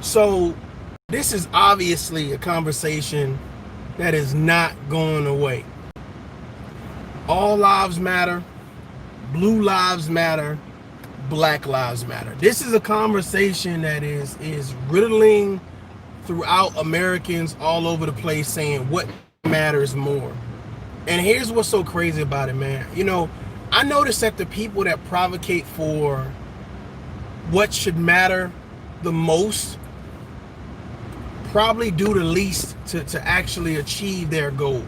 So this is obviously a conversation that is not going away. All lives matter, blue lives matter, black lives matter. This is a conversation that is riddling throughout Americans all over the place, saying what matters more. And here's what's so crazy about it, man. I noticed that the people that provocate for what should matter the most probably do the least to actually achieve their goal.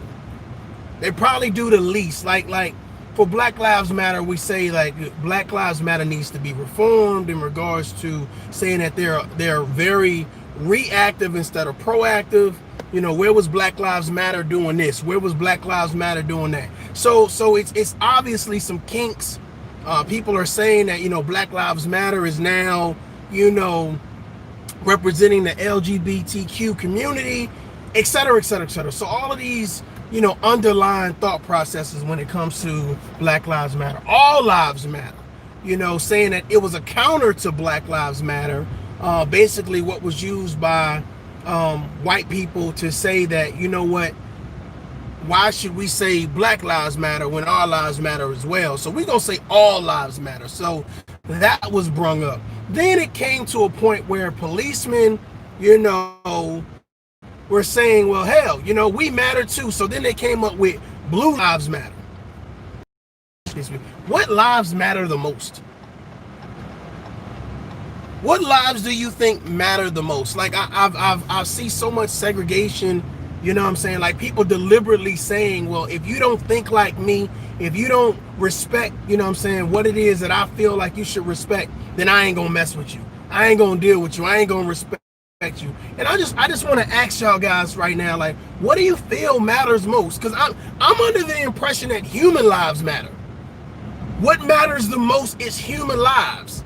They probably do the least. Like for Black Lives Matter, we say like Black Lives Matter needs to be reformed in regards to saying that they're very reactive instead of proactive. Where was Black Lives Matter doing this? Where was Black Lives Matter doing that? So it's obviously some kinks. People are saying that Black Lives Matter is now representing the LGBTQ community, et cetera, et cetera, et cetera. So all of these underlying thought processes when it comes to Black Lives Matter, all lives matter. Saying that it was a counter to Black Lives Matter, basically what was used by white people to say that what, why should we say Black Lives Matter when our lives matter as well? So we're gonna say all lives matter. So that was brung up. Then it came to a point where policemen, were saying, well, hell, we matter too. So then they came up with blue lives matter. What lives matter the most? What lives do you think matter the most? Like I see so much segregation, like people deliberately saying, well, if you don't think like me, if you don't respect, what it is that I feel like you should respect, then I ain't gonna mess with you. I ain't gonna deal with you. I ain't gonna respect you. And I just want to ask y'all guys right now, like, what do you feel matters most? Because I'm under the impression that human lives matter. What matters the most is human lives.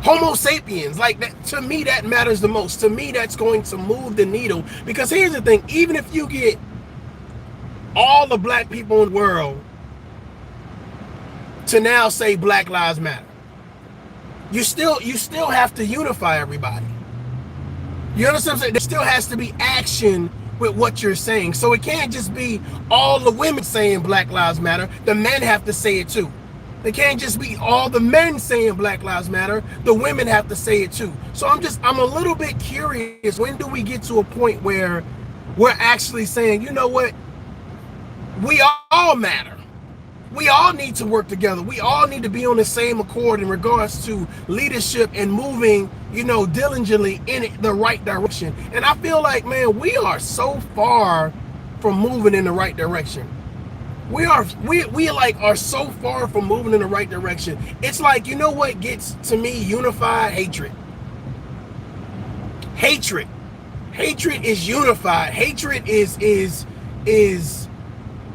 Homo sapiens, like that, to me, that matters the most. To me, that's going to move the needle. Because here's the thing, even if you get all the black people in the world to now say Black Lives Matter, you still have to unify everybody. You understand what I'm saying? There still has to be action with what you're saying. So it can't just be all the women saying Black Lives Matter. The men have to say it too. It can't just be all the men saying Black Lives Matter. The women have to say it too. So I'm a little bit curious. When do we get to a point where we're actually saying, you know what? We all matter. We all need to work together. We all need to be on the same accord in regards to leadership and moving, diligently in the right direction. And I feel like, man, we are so far from moving in the right direction. We are so far from moving in the right direction. It's like, what gets to me unified? Hatred. Hatred is unified. Hatred is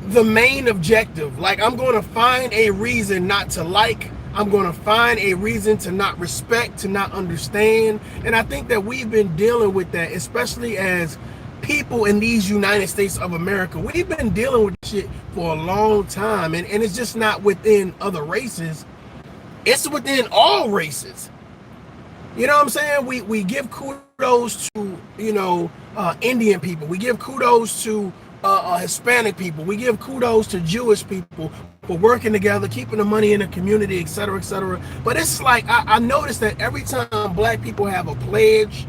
the main objective. Like, I'm going to find a reason not to like. I'm going to find a reason to not respect, to not understand. And I think that we've been dealing with that, especially as people in these United States of America. We've been dealing with this shit for a long time, and it's just not within other races. It's within all races. You know what I'm saying? We give kudos to, Indian people. We give kudos to Hispanic people. We give kudos to Jewish people for working together, keeping the money in the community, et cetera, et cetera. But it's like, I noticed that every time black people have a pledge,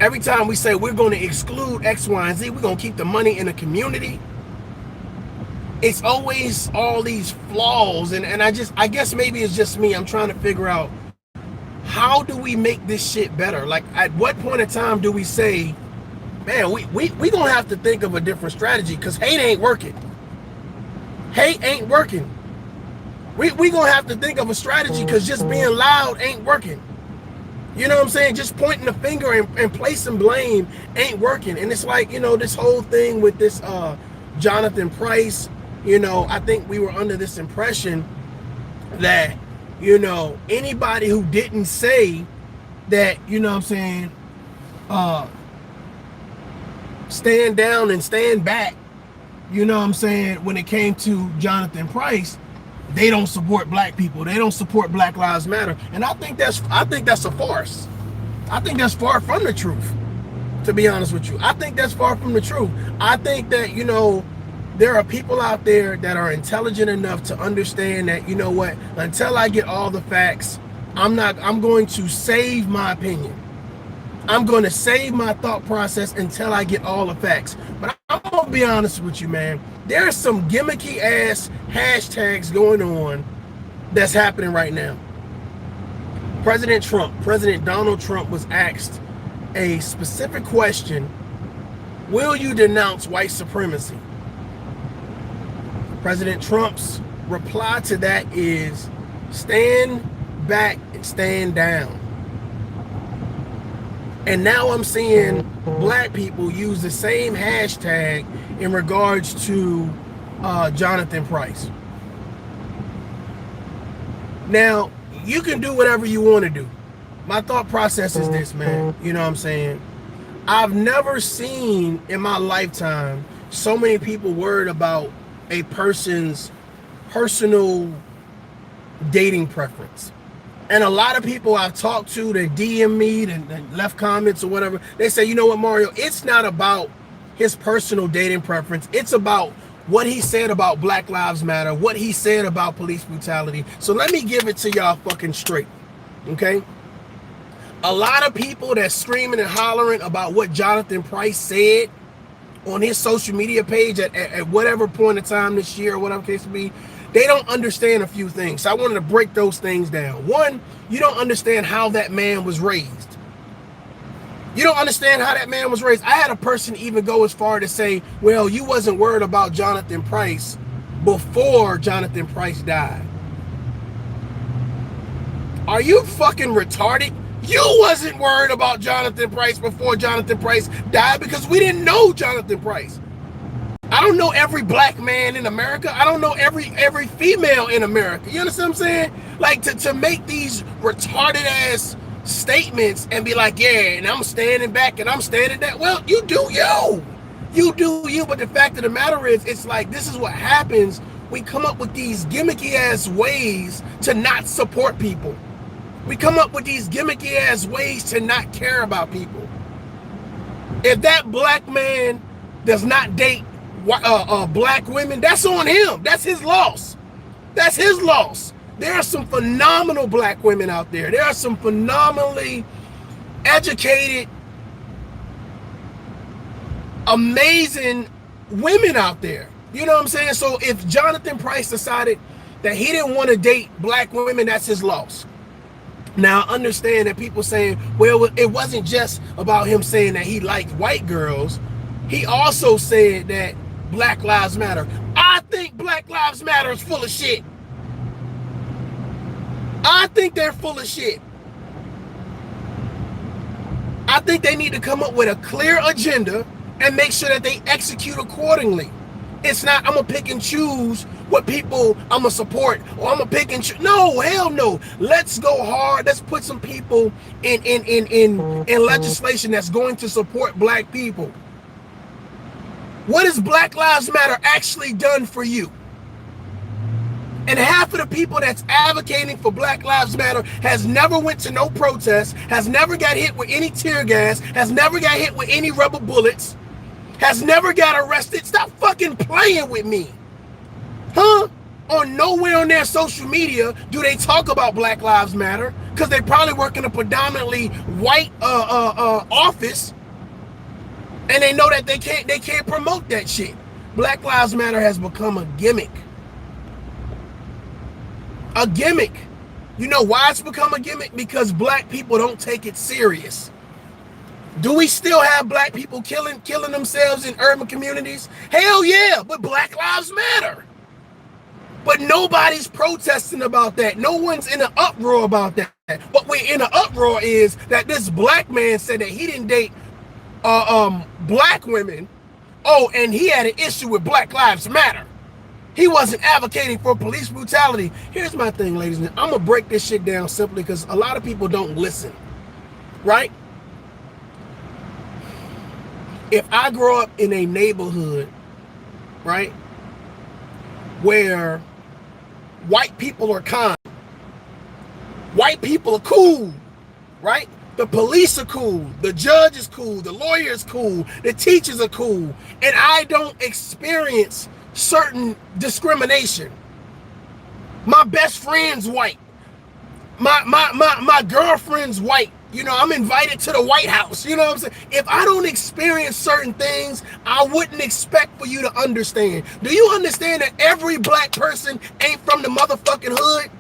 every time we say we're going to exclude X, Y, and Z, we're going to keep the money in the community, it's always all these flaws. And I guess maybe it's just me. I'm trying to figure out, how do we make this shit better? Like, at what point in time do we say, man, we going to have to think of a different strategy, because hate ain't working. Hate ain't working. We going to have to think of a strategy, because just being loud ain't working. You know what I'm saying? Just pointing the finger and placing blame ain't working. And it's like, this whole thing with this Jonathan Price, I think we were under this impression that, anybody who didn't say that, stand down and stand back, when it came to Jonathan Price, they don't support black people. They don't support Black Lives Matter. And I think that's a farce. I think that's far from the truth, to be honest with you. I think that's far from the truth. I think that, you know, there are people out there that are intelligent enough to understand that, you know what, until I get all the facts, I'm going to save my opinion. I'm going to save my thought process until I get all the facts. But I'm going to be honest with you, man. There's some gimmicky ass hashtags going on that's happening right now. President Donald Trump was asked a specific question: will you denounce white supremacy? President Trump's reply to that is stand back and stand down. And now I'm seeing black people use the same hashtag in regards to Jonathan Price. Now, you can do whatever you want to do. My thought process is this, man. You know what I'm saying? I've never seen in my lifetime so many people worried about a person's personal dating preference. And a lot of people I've talked to that DM me and left comments or whatever, they say, you know what, Mario, it's not about his personal dating preference. It's about what he said about Black Lives Matter, what he said about police brutality. So let me give it to y'all fucking straight, okay? A lot of people that's screaming and hollering about what Jonathan Price said on his social media page at whatever point in time this year or whatever case may be, they don't understand a few things. So I wanted to break those things down. One, you don't understand how that man was raised. You don't understand how that man was raised. I had a person even go as far to say, well, you wasn't worried about Jonathan Price before Jonathan Price died. Are you fucking retarded? You wasn't worried about Jonathan Price before Jonathan Price died because we didn't know Jonathan Price. I don't know every black man in America. I don't know every female in America. You understand what I'm saying? Like to make these retarded ass statements and be like, yeah, and I'm standing back and I'm standing that. Well, you do you. You do you. But the fact of the matter is, it's like, this is what happens. We come up with these gimmicky ass ways to not support people. We come up with these gimmicky ass ways to not care about people. If that black man does not date black women, that's on him. That's his loss. That's his loss. There are some phenomenal black women out there. There are some phenomenally educated, amazing women out there. You know what I'm saying? So if Jonathan Price decided that he didn't want to date black women, that's his loss. Now, understand that people saying, well, it wasn't just about him saying that he liked white girls. He also said that Black Lives Matter. I think Black Lives Matter is full of shit. I think they're full of shit. I think they need to come up with a clear agenda and make sure that they execute accordingly. It's not, I'm going to pick and choose what people I'm going to support, or I'm going to pick and choose. No, hell no. Let's go hard. Let's put some people in legislation that's going to support black people. What has Black Lives Matter actually done for you? And half of the people that's advocating for Black Lives Matter has never went to no protest, has never got hit with any tear gas, has never got hit with any rubber bullets, has never got arrested. Stop fucking playing with me. Huh? On nowhere on their social media do they talk about Black Lives Matter, because they probably work in a predominantly white office. And they know that they can't promote that shit. Black Lives Matter has become a gimmick. A gimmick. You know why it's become a gimmick? Because black people don't take it serious. Do we still have black people killing themselves in urban communities? Hell yeah, but Black Lives Matter. But nobody's protesting about that. No one's in an uproar about that. What we're in an uproar is that this black man said that he didn't date black women. Oh, and he had an issue with Black Lives Matter. He wasn't advocating for police brutality. Here's my thing, ladies and gentlemen. I'm gonna break this shit down simply because a lot of people don't listen, right? If I grow up in a neighborhood, right, where white people are kind. White people are cool, right? The police are cool. The judge is cool. The lawyer is cool. The teachers are cool. And I don't experience certain discrimination. My best friend's white. My girlfriend's white. You know, I'm invited to the White House. You know what I'm saying? If I don't experience certain things, I wouldn't expect for you to understand. Do you understand that every black person ain't from the motherfucking hood?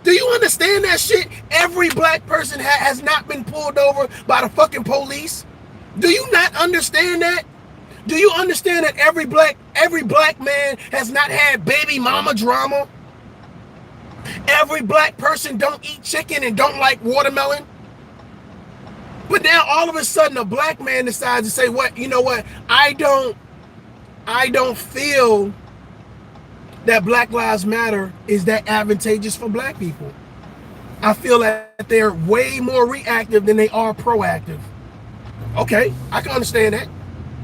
Do you understand that shit? Every black person has not been pulled over by the fucking police. Do you not understand that? Do you understand that every black man has not had baby mama drama? Every black person don't eat chicken and don't like watermelon. But now all of a sudden a black man decides to say, what, you know what? I don't feel that Black Lives Matter is that advantageous for black people. I feel that they're way more reactive than they are proactive. Okay, I can understand that.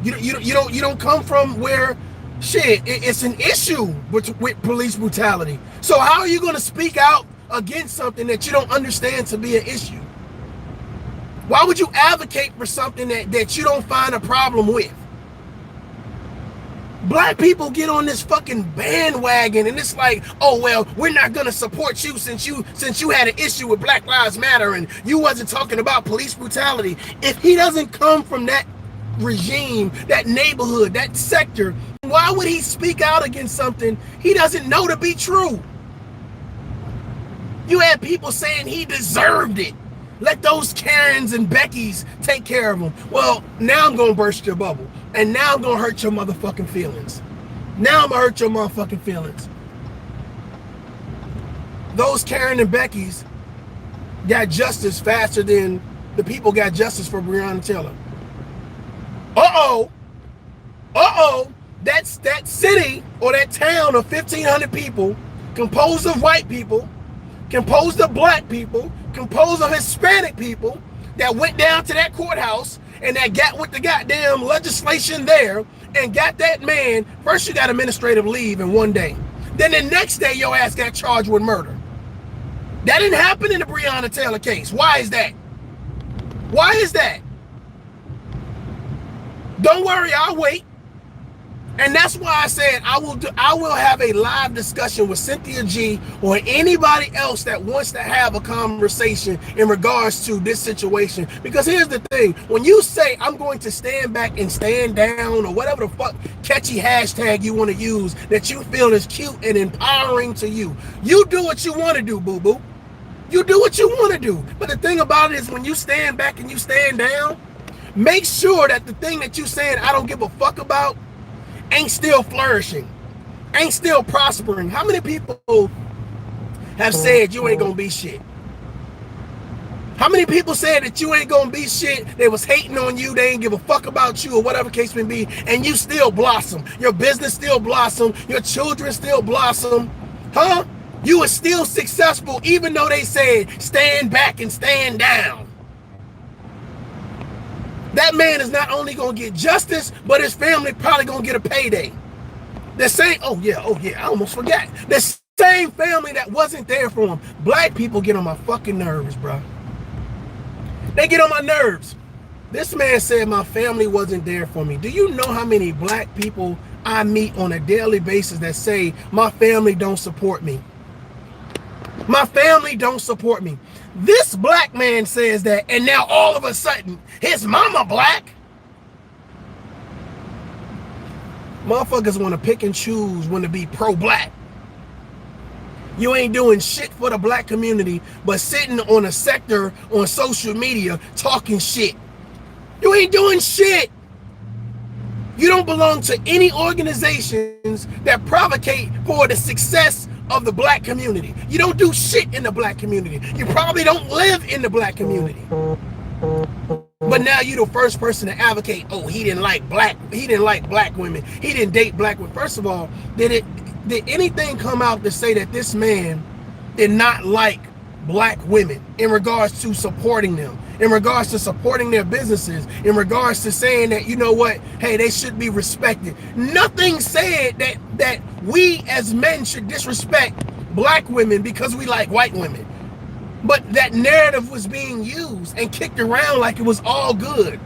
You don't come from where shit it's an issue with police brutality. So how are you going to speak out against something that you don't understand to be an issue? Why would you advocate for something that you don't find a problem with? Black people get on this fucking bandwagon and it's like, oh well, we're not gonna support you since you had an issue with Black Lives Matter and you wasn't talking about police brutality. If he doesn't come from that regime, that neighborhood, that sector, why would he speak out against something he doesn't know to be true? You had people saying he deserved it. Let those Karens and Beckys take care of him. Well, now I'm gonna burst your bubble. And now I'm gonna hurt your motherfucking feelings. Now I'm gonna hurt your motherfucking feelings. Those Karen and Beckys got justice faster than the people got justice for Breonna Taylor. That's that city or that town of 1,500 people, composed of white people, composed of black people, composed of Hispanic people, that went down to that courthouse and that got with the goddamn legislation there and got that man. First you got administrative leave in one day. Then the next day your ass got charged with murder. That didn't happen in the Breonna Taylor case. Why is that? Why is that? Don't worry, I'll wait. And that's why I said I will have a live discussion with Cynthia G or anybody else that wants to have a conversation in regards to this situation. Because here's the thing, when you say I'm going to stand back and stand down or whatever the fuck catchy hashtag you want to use that you feel is cute and empowering to you, you do what you want to do, boo-boo. You do what you want to do. But the thing about it is when you stand back and you stand down, make sure that the thing that you saying I don't give a fuck about ain't still flourishing, ain't still prospering. How many people have said you ain't gonna be shit? How many people said that you ain't gonna be shit? They was hating on you, they ain't give a fuck about you or whatever case may be, and you still blossom. Your business still blossom, your children still blossom. Huh? You were still successful even though they said stand back and stand down. That man is not only gonna get justice, but his family probably gonna get a payday. The same, oh yeah, I almost forgot. The same family that wasn't there for him. Black people get on my fucking nerves, bro. They get on my nerves. This man said my family wasn't there for me. Do you know how many black people I meet on a daily basis that say my family don't support me? My family don't support me. This black man says that, and now all of a sudden, his mama black. Motherfuckers want to pick and choose when to be pro-black. You ain't doing shit for the black community, but sitting on a sector on social media talking shit. You ain't doing shit. You don't belong to any organizations that provocate for the success of the black community. You don't do shit in the black community. You probably don't live in the black community. But now you're the first person to advocate, oh, he didn't like black women. He didn't date black women. First of all, did anything come out to say that this man did not like black women in regards to supporting them, in regards to supporting their businesses, in regards to saying that, you know what, hey, they should be respected? Nothing said that we as men should disrespect black women because we like white women. But that narrative was being used and kicked around like it was all good.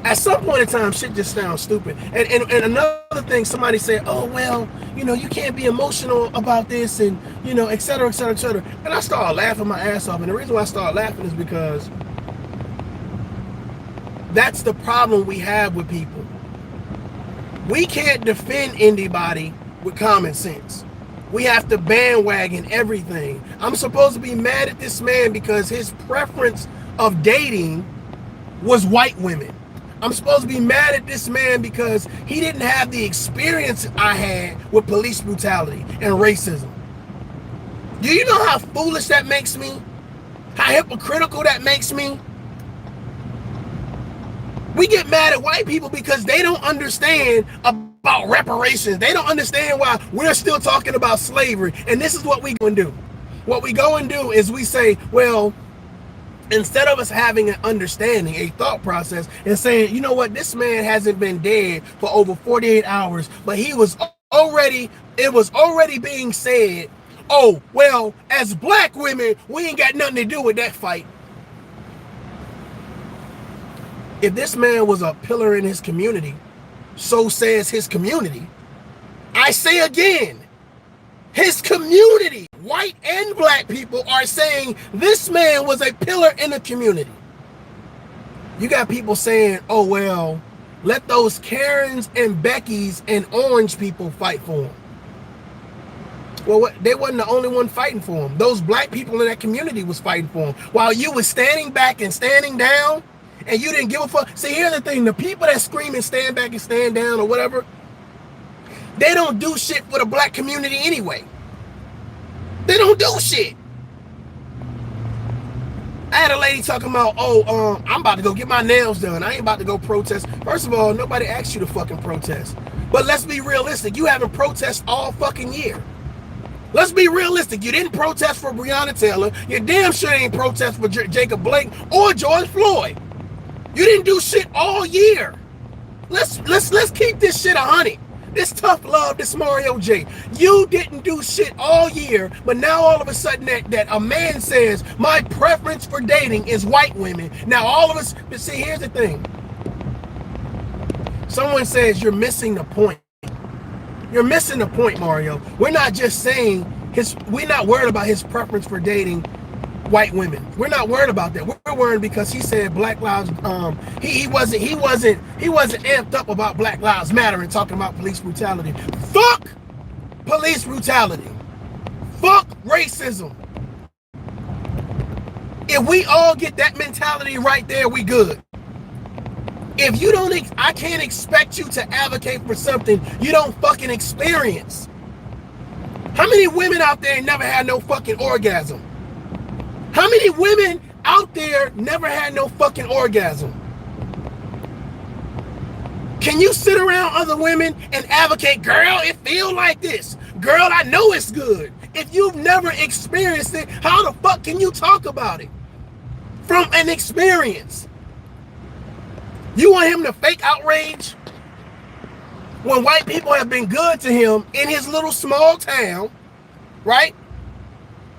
At some point in time, shit just sounds stupid. And another thing, somebody said, oh, well, you can't be emotional about this and, et cetera, et cetera, et cetera. And I started laughing my ass off. And the reason why I started laughing is because that's the problem we have with people. We can't defend anybody with common sense. We have to bandwagon everything. I'm supposed to be mad at this man because his preference of dating was white women. I'm supposed to be mad at this man because he didn't have the experience I had with police brutality and racism. Do you know how foolish that makes me? How hypocritical that makes me? We get mad at white people because they don't understand about reparations. They don't understand why we're still talking about slavery. And this is what we go and do. What we go and do is we say, well, instead of us having an understanding, a thought process, and saying, you know what, this man hasn't been dead for over 48 hours, but it was already being said, oh, well, as black women, we ain't got nothing to do with that fight. If this man was a pillar in his community, so says his community. I say again, his community, white and black people, are saying this man was a pillar in the community. You got people saying, oh, well, let those Karens and Beckys and orange people fight for him. Well, they wasn't the only one fighting for him. Those black people in that community was fighting for him. While you was standing back and standing down, and you didn't give a fuck. See, here's the thing. The people that scream and stand back and stand down or whatever, they don't do shit for the black community anyway. They don't do shit. I had a lady talking about, I'm about to go get my nails done. I ain't about to go protest. First of all, nobody asked you to fucking protest. But let's be realistic. You haven't protested all fucking year. Let's be realistic. You didn't protest for Breonna Taylor. You damn sure ain't protest for Jacob Blake or George Floyd. You didn't do shit all year. Let's keep this shit 100. This tough love, this Mario J. You didn't do shit all year, but now all of a sudden that a man says my preference for dating is white women. Now all of us, but see, here's the thing. Someone says you're missing the point. You're missing the point, Mario. We're not just saying we're not worried about his preference for dating white women. We're not worried about that. We're worried because he said Black Lives. He wasn't amped up about Black Lives Matter and talking about police brutality. Fuck police brutality. Fuck racism. If we all get that mentality right there, we good. If you don't, I can't expect you to advocate for something you don't fucking experience. How many women out there never had no fucking orgasm? How many women out there never had no fucking orgasm? Can you sit around other women and advocate, girl, it feel like this. Girl, I know it's good. If you've never experienced it, how the fuck can you talk about it? From an experience. You want him to fake outrage? When white people have been good to him in his little small town, right?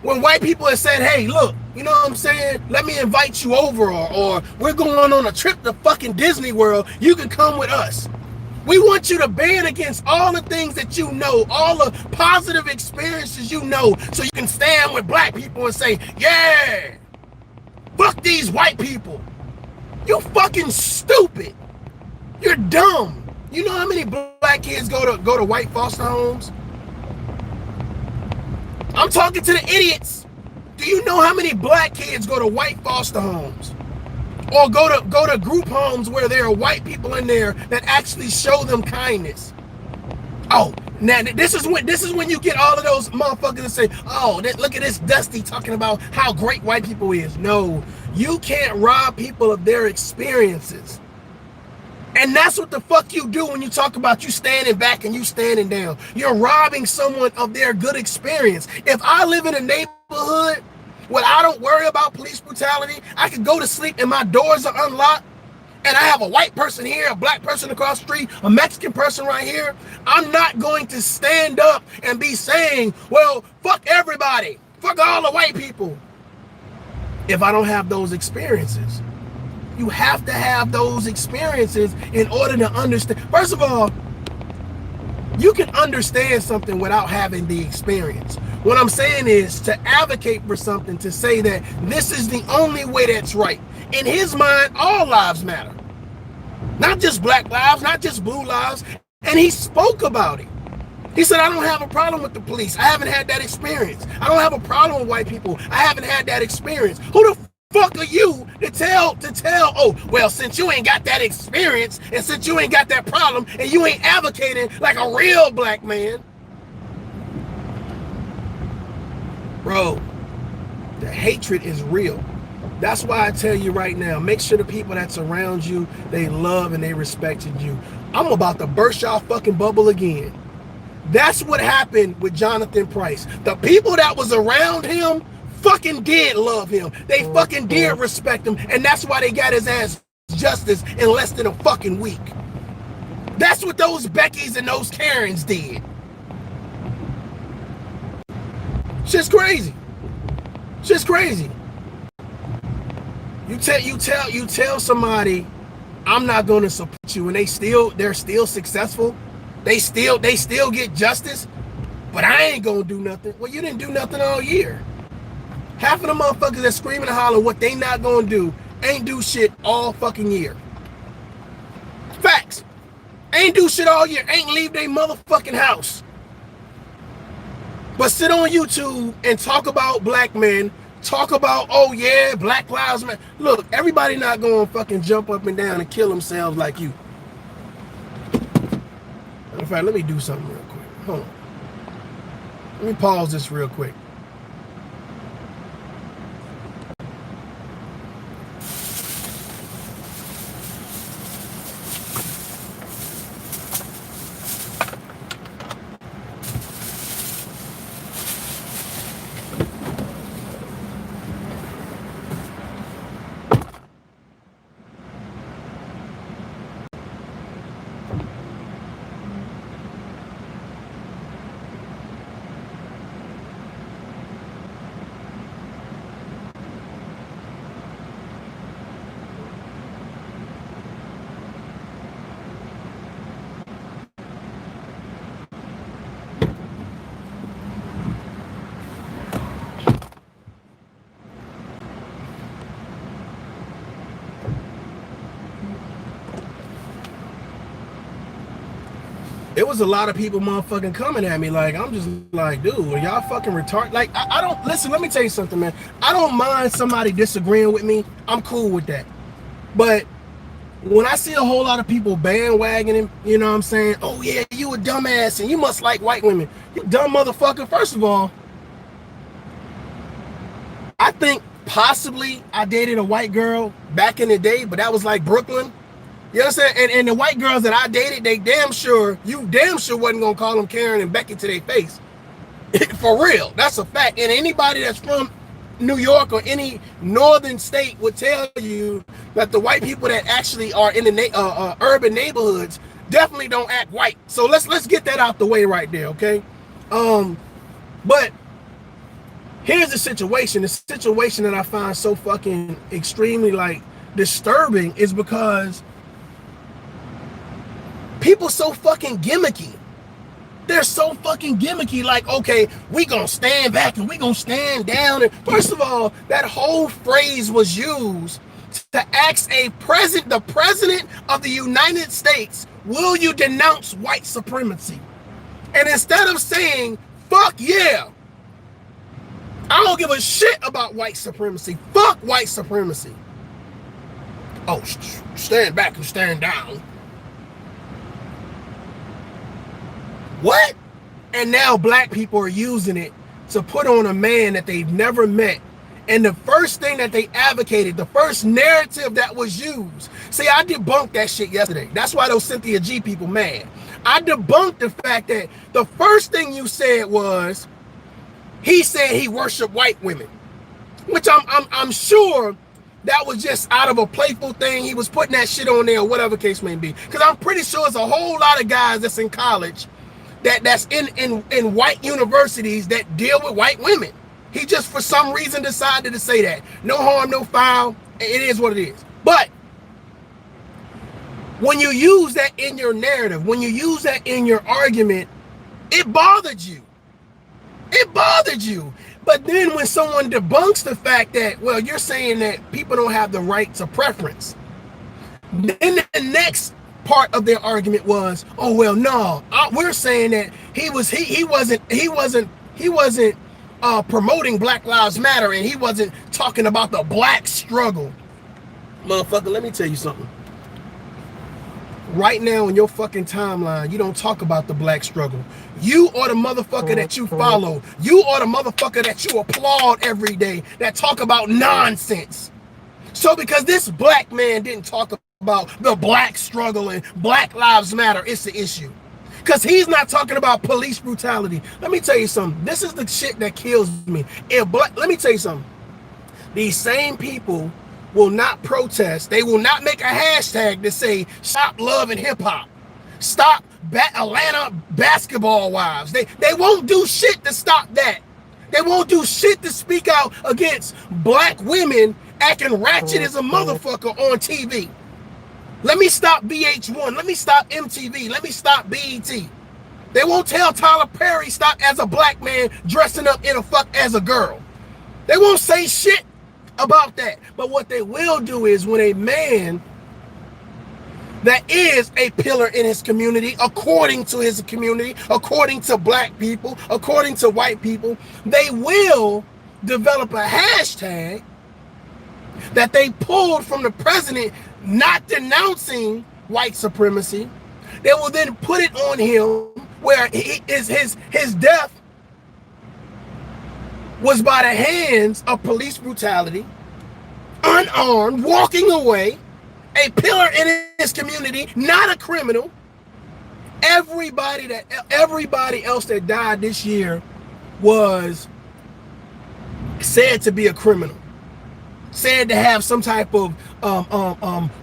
When white people have said, hey, look, you know what I'm saying? Let me invite you over, or we're going on a trip to fucking Disney World. You can come with us. We want you to ban against all the things that you know, all the positive experiences you know, so you can stand with black people and say, yeah, fuck these white people. You're fucking stupid. You're dumb. You know how many black kids go to white foster homes? I'm talking to the idiots. Do you know how many black kids go to white foster homes? Or go to group homes where there are white people in there that actually show them kindness? Oh, now this is when you get all of those motherfuckers that say, oh, look at this Dusty talking about how great white people is. No, you can't rob people of their experiences. And that's what the fuck you do when you talk about you standing back and you standing down. You're robbing someone of their good experience. If I live in a neighborhood where I don't worry about police brutality, I can go to sleep and my doors are unlocked, and I have a white person here, a black person across the street, a Mexican person right here, I'm not going to stand up and be saying, well, fuck everybody, fuck all the white people, if I don't have those experiences. You have to have those experiences in order to understand. First of all, you can understand something without having the experience. What I'm saying is to advocate for something, to say that this is the only way that's right. In his mind, all lives matter. Not just black lives, not just blue lives. And he spoke about it. He said, I don't have a problem with the police. I haven't had that experience. I don't have a problem with white people. I haven't had that experience. Who the fuck are you to tell, oh, well, since you ain't got that experience and since you ain't got that problem and you ain't advocating like a real black man. Bro, the hatred is real. That's why I tell you right now, make sure the people that surround you, they love and they respected you. I'm about to burst y'all fucking bubble again. That's what happened with Jonathan Price. The people that was around him fucking did love him. They fucking did respect him. And that's why they got his ass justice in less than a fucking week. That's what those Beckys and those Karens did. Shit's crazy. Shit's crazy. You tell somebody, I'm not gonna support you, and they're still successful. They still get justice, but I ain't gonna do nothing. Well, you didn't do nothing all year. Half of the motherfuckers that screaming and holler what they not gonna do ain't do shit all fucking year. Facts. Ain't do shit all year. Ain't leave their motherfucking house. But sit on YouTube and talk about black men. Talk about, oh yeah, Black Lives Matter. Look, everybody not gonna fucking jump up and down and kill themselves like you. In fact, let me do something real quick. Hold on. Let me pause this real quick. It was a lot of people motherfucking coming at me like, I'm just like, dude, are y'all fucking retarded? Like, I don't, listen, let me tell you something, man. I don't mind somebody disagreeing with me. I'm cool with that. But when I see a whole lot of people bandwagoning, you know what I'm saying? Oh yeah, you a dumbass and you must like white women. You dumb motherfucker. First of all, I think possibly I dated a white girl back in the day, but that was like Brooklyn. You know what I'm saying? And the white girls that I dated, you damn sure wasn't gonna call them Karen and Becky to their face. For real, that's a fact. And anybody that's from New York or any northern state would tell you that the white people that actually are in the urban neighborhoods definitely don't act white. So let's get that out the way right there, okay? But here's the situation. The situation that I find so fucking extremely like disturbing is because people so fucking gimmicky. They're so fucking gimmicky. Like, okay, we gonna stand back and we gonna stand down. And first of all, that whole phrase was used to ask the president of the United States, will you denounce white supremacy? And instead of saying, fuck yeah, I don't give a shit about white supremacy. Fuck white supremacy. Oh, stand back and stand down. What? And now black people are using it to put on a man that they've never met. And the first thing that they advocated, the first narrative that was used. See, I debunked that shit yesterday. That's why those Cynthia G people mad. I debunked the fact that the first thing you said was, he said he worshiped white women. Which I'm sure that was just out of a playful thing. He was putting that shit on there, or whatever case may be. Because I'm pretty sure it's a whole lot of guys that's in college that's in white universities that deal with white women. He just for some reason decided to say that. No harm, no foul. It is what it is. But when you use that in your narrative, when you use that in your argument, it bothered you. It bothered you. But then when someone debunks the fact that, well, you're saying that people don't have the right to preference, then the next part of their argument was, oh well, no, we're saying that he wasn't promoting Black Lives Matter, and he wasn't talking about the black struggle. Motherfucker, let me tell you something. Right now in your fucking timeline, you don't talk about the black struggle. You are the motherfucker that you follow. You are the motherfucker that you applaud every day, that talk about nonsense. So because this black man didn't talk about the black struggle and Black Lives Matter, it's the issue. Because he's not talking about police brutality. Let me tell you something. This is the shit that kills me. Let me tell you something. These same people will not protest. They will not make a hashtag to say stop love and hip hop, stop Atlanta basketball wives. They won't do shit to stop that. They won't do shit to speak out against black women acting ratchet as a motherfucker on TV. Let me stop VH1. Let me stop MTV. Let me stop BET. They won't tell Tyler Perry stop as a black man dressing up in a fuck as a girl. They won't say shit about that. But what they will do is when a man that is a pillar in his community, according to his community, according to black people, according to white people, they will develop a hashtag that they pulled from the president not denouncing white supremacy. They will then put it on him where his death was by the hands of police brutality, unarmed, walking away, a pillar in his community, not a criminal. Everybody else that died this year was said to be a criminal, said to have some type of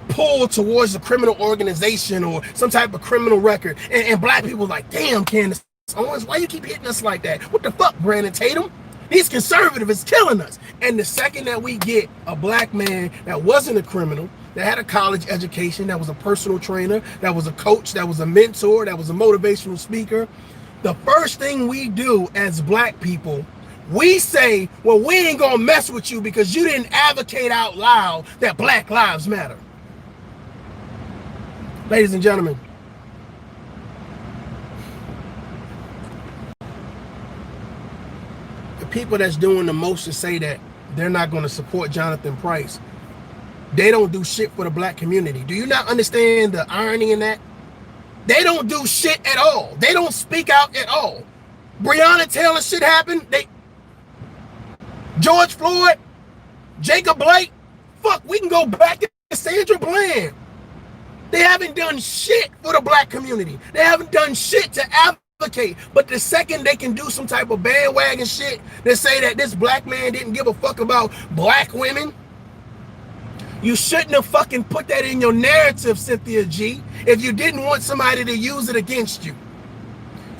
pull towards a criminal organization or some type of criminal record. And black people like, damn, Candace Owens, why you keep hitting us like that? What the fuck, Brandon Tatum? These conservatives is killing us. And the second that we get a black man that wasn't a criminal, that had a college education, that was a personal trainer, that was a coach, that was a mentor, that was a motivational speaker, the first thing we do as black people, we say, well, we ain't gonna mess with you because you didn't advocate out loud that Black Lives Matter. Ladies and gentlemen, the people that's doing the most to say that they're not going to support Jonathan Price, they don't do shit for the black community. Do you not understand the irony in that? They don't do shit at all. They don't speak out at all. Breonna Taylor shit happened. George Floyd, Jacob Blake, fuck, we can go back to Sandra Bland. They haven't done shit for the black community. They haven't done shit to advocate. But the second they can do some type of bandwagon shit that say that this black man didn't give a fuck about black women, you shouldn't have fucking put that in your narrative, Cynthia G, if you didn't want somebody to use it against you.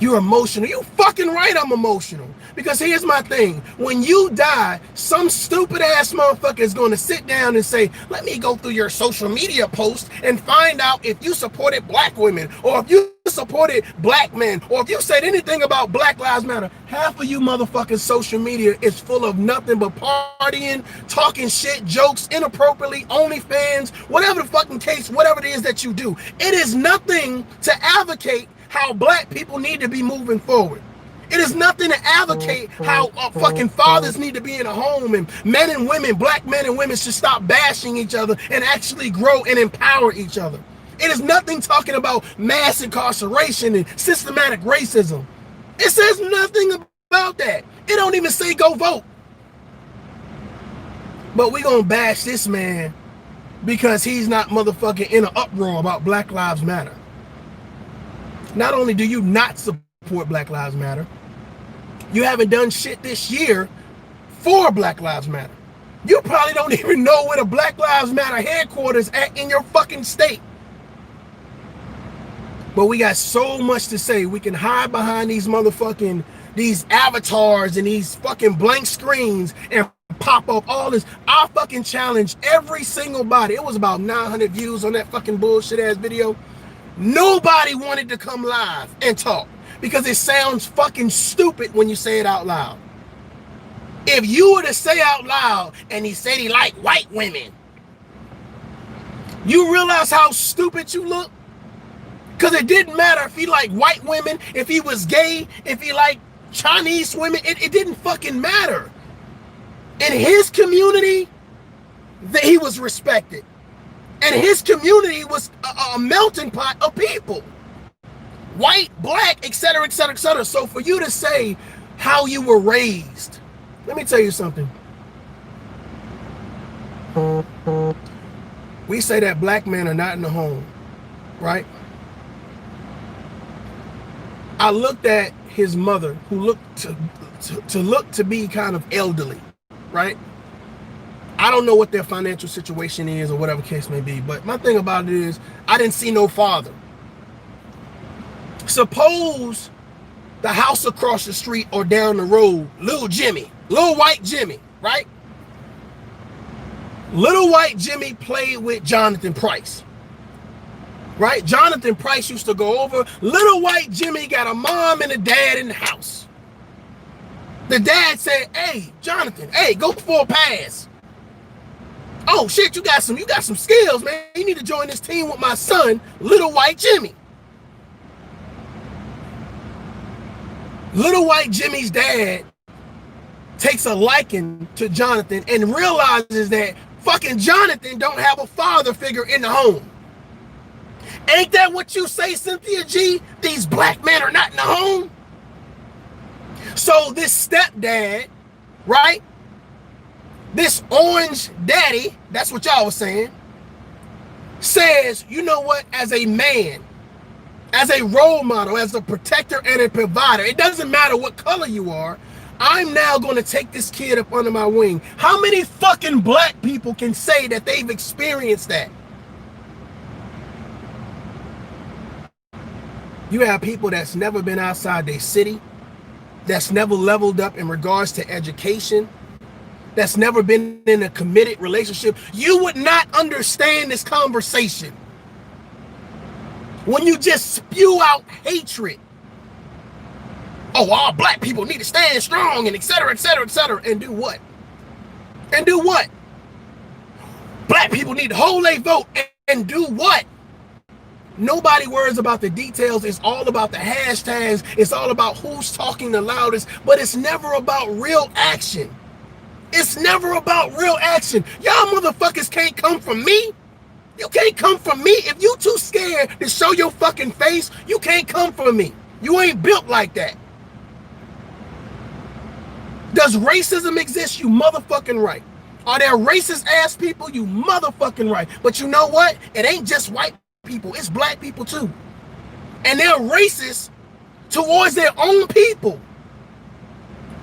You're emotional. You're fucking right, I'm emotional. Because here's my thing. When you die, some stupid ass motherfucker is going to sit down and say, let me go through your social media post and find out if you supported black women, or if you supported black men, or if you said anything about Black Lives Matter. Half of you motherfucking social media is full of nothing but partying, talking shit, jokes, inappropriately, OnlyFans, whatever the fucking case, whatever it is that you do. It is nothing to advocate how black people need to be moving forward. It is nothing to advocate how fucking fathers need to be in a home, and men and women, black men and women should stop bashing each other and actually grow and empower each other. It is nothing talking about mass incarceration and systematic racism. It says nothing about that. It don't even say go vote. But we gonna bash this man because he's not motherfucking in an uproar about Black Lives Matter. Not only do you not support Black Lives Matter, you haven't done shit this year for Black Lives Matter. You probably don't even know where the Black Lives Matter headquarters at in your fucking state. But we got so much to say. We can hide behind these motherfucking, these avatars and these fucking blank screens and pop up all this. I fucking challenge every single body. It was about 900 views on that fucking bullshit ass video. Nobody wanted to come live and talk because it sounds fucking stupid when you say it out loud. If you were to say out loud, and he said he liked white women, you realize how stupid you look? Because it didn't matter if he liked white women, if he was gay, if he liked Chinese women, it didn't fucking matter. In his community, that he was respected. And his community was a melting pot of people. White, black, etc., etc., etc. So for you to say how you were raised, let me tell you something. We say that black men are not in the home, right? I looked at his mother, who looked to be kind of elderly, right? I don't know what their financial situation is or whatever case may be, but my thing about it is I didn't see no father. Suppose the house across the street or down the road, little white Jimmy, right? Little white Jimmy played with Jonathan Price, right? Jonathan Price used to go over. Little white Jimmy got a mom and a dad in the house. The dad said, "Hey, Jonathan, hey, go for a pass. Oh shit, you got some skills, man. You need to join this team with my son, Little White Jimmy." Little white Jimmy's dad takes a liking to Jonathan and realizes that fucking Jonathan don't have a father figure in the home. Ain't that what you say, Cynthia G? These black men are not in the home? So this stepdad, right? This orange daddy, that's what y'all was saying, says, you know what, as a man, as a role model, as a protector and a provider, it doesn't matter what color you are, I'm now going to take this kid up under my wing. How many fucking black people can say that they've experienced that? You have people that's never been outside their city, that's never leveled up in regards to education, that's never been in a committed relationship. You would not understand this conversation when you just spew out hatred. Oh, all black people need to stand strong and etc., etc., etc. And do what? And do what? Black people need to hold their vote and do what? Nobody worries about the details. It's all about the hashtags. It's all about who's talking the loudest, but it's never about real action. It's never about real action. Y'all motherfuckers can't come from me. You can't come from me. If you too scared to show your fucking face, you can't come from me. You ain't built like that. Does racism exist? You motherfucking right. Are there racist ass people? You motherfucking right. But you know what? It ain't just white people. It's black people too. And they're racist towards their own people.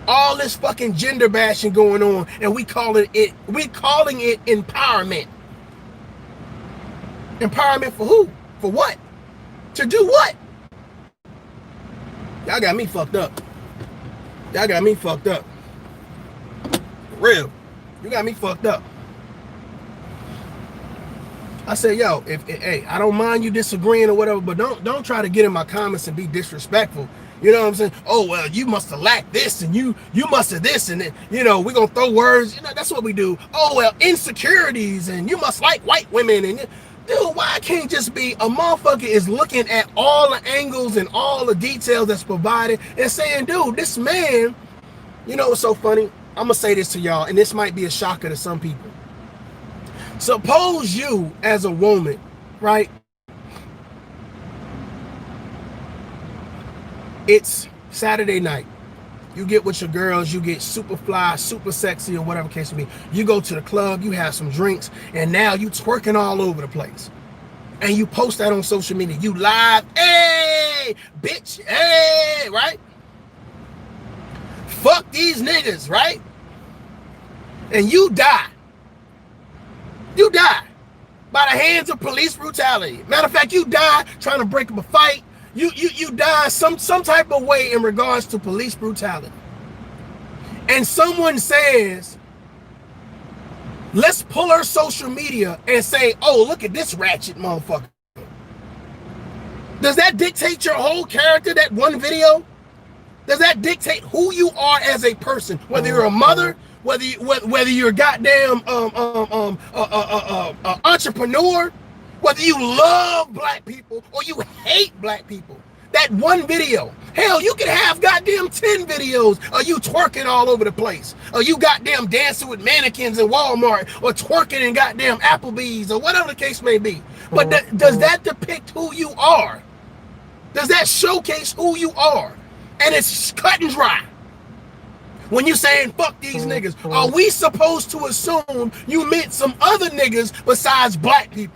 All this fucking gender bashing going on, and we calling it empowerment. Empowerment for who? For what? To do what? Y'all got me fucked up. Y'all got me fucked up. For real. You got me fucked up. I said, yo, hey, I don't mind you disagreeing or whatever, but don't try to get in my comments and be disrespectful. You know what I'm saying? Oh, well, you must have lacked this, and you must have this, and then, you know, we're going to throw words. You know, that's what we do. Oh, well, insecurities, and you must like white women. And dude, why can't just be a motherfucker is looking at all the angles and all the details that's provided and saying, dude, this man, you know what's so funny? I'm going to say this to y'all, and this might be a shocker to some people. Suppose you, as a woman, right? It's Saturday night. You get with your girls, you get super fly, super sexy, or whatever case may be. You go to the club, you have some drinks, and now you twerking all over the place. And you post that on social media. You live, hey, bitch, hey, right? Fuck these niggas, right? and you die. You die by the hands of police brutality. Matter of fact, you die trying to break up a fight. You die some type of way in regards to police brutality. And someone says, let's pull her social media and say, oh, look at this ratchet motherfucker. Does that dictate your whole character, that one video? Does that dictate who you are as a person? Whether you're a mother, whether you're a goddamn entrepreneur, whether you love black people or you hate black people. That one video. Hell, you can have goddamn 10 videos of you twerking all over the place. Or you goddamn dancing with mannequins in Walmart, or twerking in goddamn Applebee's, or whatever the case may be. But does that depict who you are? Does that showcase who you are? And it's cut and dry. When you saying fuck these niggas, are we supposed to assume you meant some other niggas besides black people?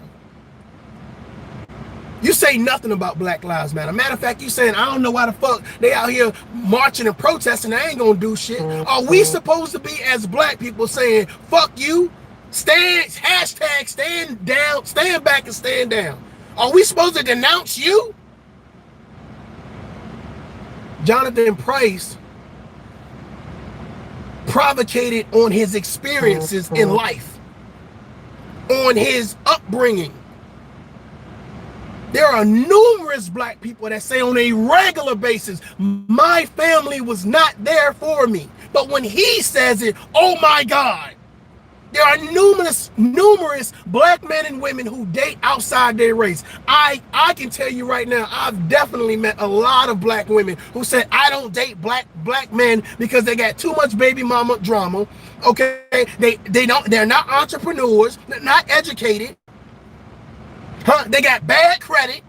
You say nothing about Black Lives Matter. Matter of fact, you saying, I don't know why the fuck they out here marching and protesting. They ain't gonna do shit. Are we supposed to be, as black people, saying, fuck you? Hashtag stand down, stand back and stand down. Are we supposed to denounce you? Jonathan Price provocated on his experiences in life, on his upbringing. There are numerous black people that say on a regular basis, my family was not there for me. But when he says it, oh my God. There are numerous black men and women who date outside their race. I can tell you right now, I've definitely met a lot of black women who said, I don't date black men because they got too much baby mama drama. Okay, they're not entrepreneurs, they're not educated. They got bad credit.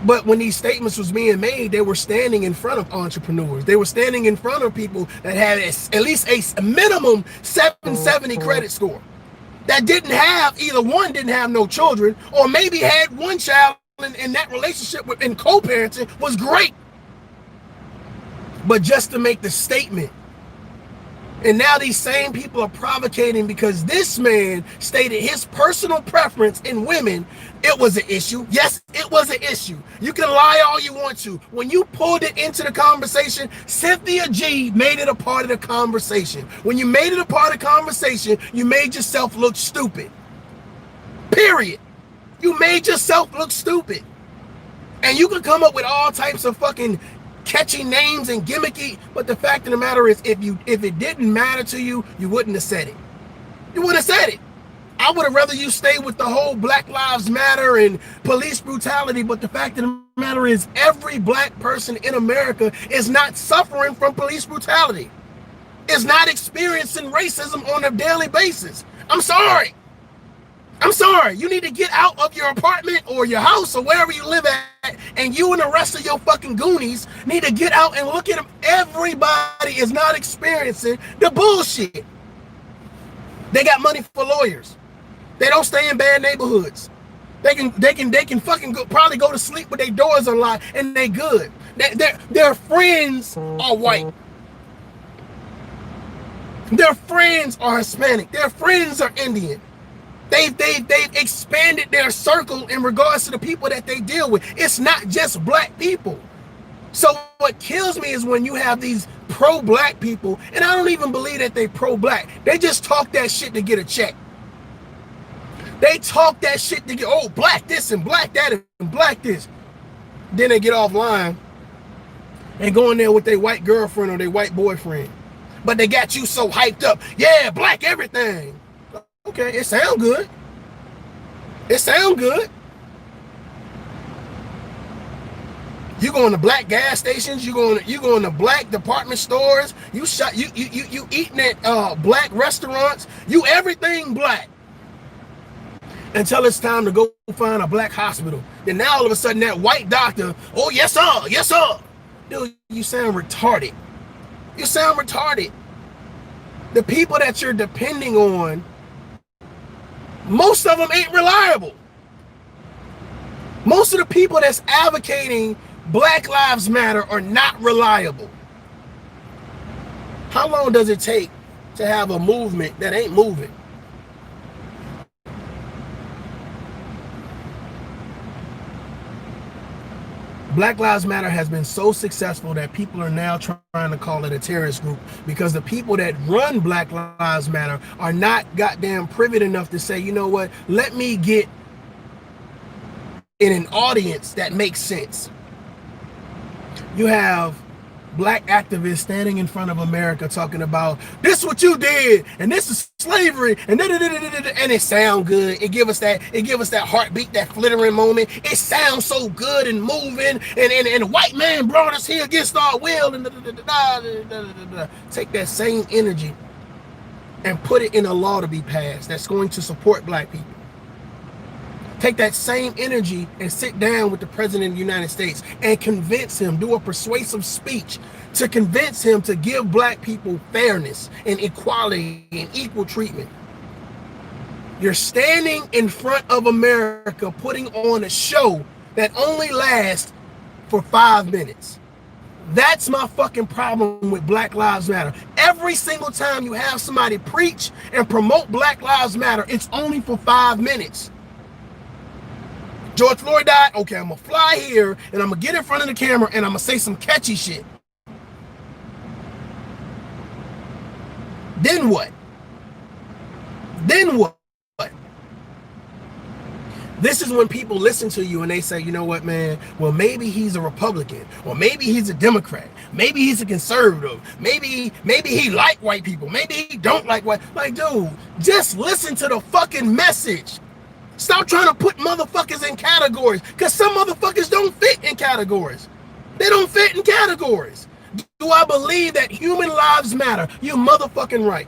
But when these statements was being made, they were standing in front of entrepreneurs. They were standing in front of people that had at least a minimum 770 credit score. That didn't have, either one didn't have no children, or maybe had one child, and that relationship in co-parenting was great. But just to make the statement. And now these same people are provocating because this man stated his personal preference in women. It was an issue. Yes, it was an issue. You can lie all you want to. When you pulled it into the conversation, Cynthia G made it a part of the conversation. When you made it a part of the conversation, you made yourself look stupid. Period. You made yourself look stupid. And you can come up with all types of fucking catchy names and gimmicky, but the fact of the matter is, if it didn't matter to you, you wouldn't have said it. You wouldn't have said it. I would have rather you stay with the whole Black Lives Matter and police brutality, but the fact of the matter is, every black person in America is not suffering from police brutality. Is not experiencing racism on a daily basis. I'm sorry. I'm sorry. You need to get out of your apartment or your house or wherever you live at, and you and the rest of your fucking goonies need to get out and look at them. Everybody is not experiencing the bullshit. They got money for lawyers. They don't stay in bad neighborhoods. They can fucking probably go to sleep with their doors unlocked and they good. Their friends are white. Their friends are Hispanic. Their friends are Indian. They've expanded their circle in regards to the people that they deal with. It's not just black people. So what kills me is when you have these pro-black people, and I don't even believe that they pro-black. They just talk that shit to get a check. They talk that shit to get, oh, black this and black that and black this. Then they get offline and go in there with their white girlfriend or their white boyfriend. But they got you so hyped up. Yeah, black everything. Okay, it sound good. It sound good. You going to black gas stations, you going to black department stores, you eating at black restaurants, you everything black. Until it's time to go find a black hospital. Then now all of a sudden that white doctor, oh yes sir, yes sir. Dude, you sound retarded. You sound retarded. The people that you're depending on, most of them ain't reliable. Most of the people that's advocating Black Lives Matter are not reliable. How long does it take to have a movement that ain't moving? Black Lives Matter has been so successful that people are now trying to call it a terrorist group, because the people that run Black Lives Matter are not goddamn privy enough to say, you know what, let me get in an audience that makes sense. You have black activists standing in front of America talking about, this is what you did, and this is slavery, and and it sound good. It give us that heartbeat, that flittering moment. It sounds so good and moving, and white man brought us here against our will, and take that same energy and put it in a law to be passed that's going to support black people. Take that same energy and sit down with the president of the United States and convince him, do a persuasive speech to convince him to give black people fairness and equality and equal treatment. You're standing in front of America putting on a show that only lasts for 5 minutes. That's my fucking problem with Black Lives Matter. Every single time you have somebody preach and promote Black Lives Matter, it's only for 5 minutes. George Floyd died. Okay, I'm gonna fly here and I'm gonna get in front of the camera and I'm gonna say some catchy shit. Then what? Then what? This is when people listen to you and they say, you know what, man, well, maybe he's a Republican, or maybe he's a Democrat, maybe he's a conservative, maybe he like white people, maybe he don't like white. Like, dude, just listen to the fucking message. Stop trying to put motherfuckers in categories, because some motherfuckers don't fit in categories. They don't fit in categories. Do I believe that human lives matter? You motherfucking right.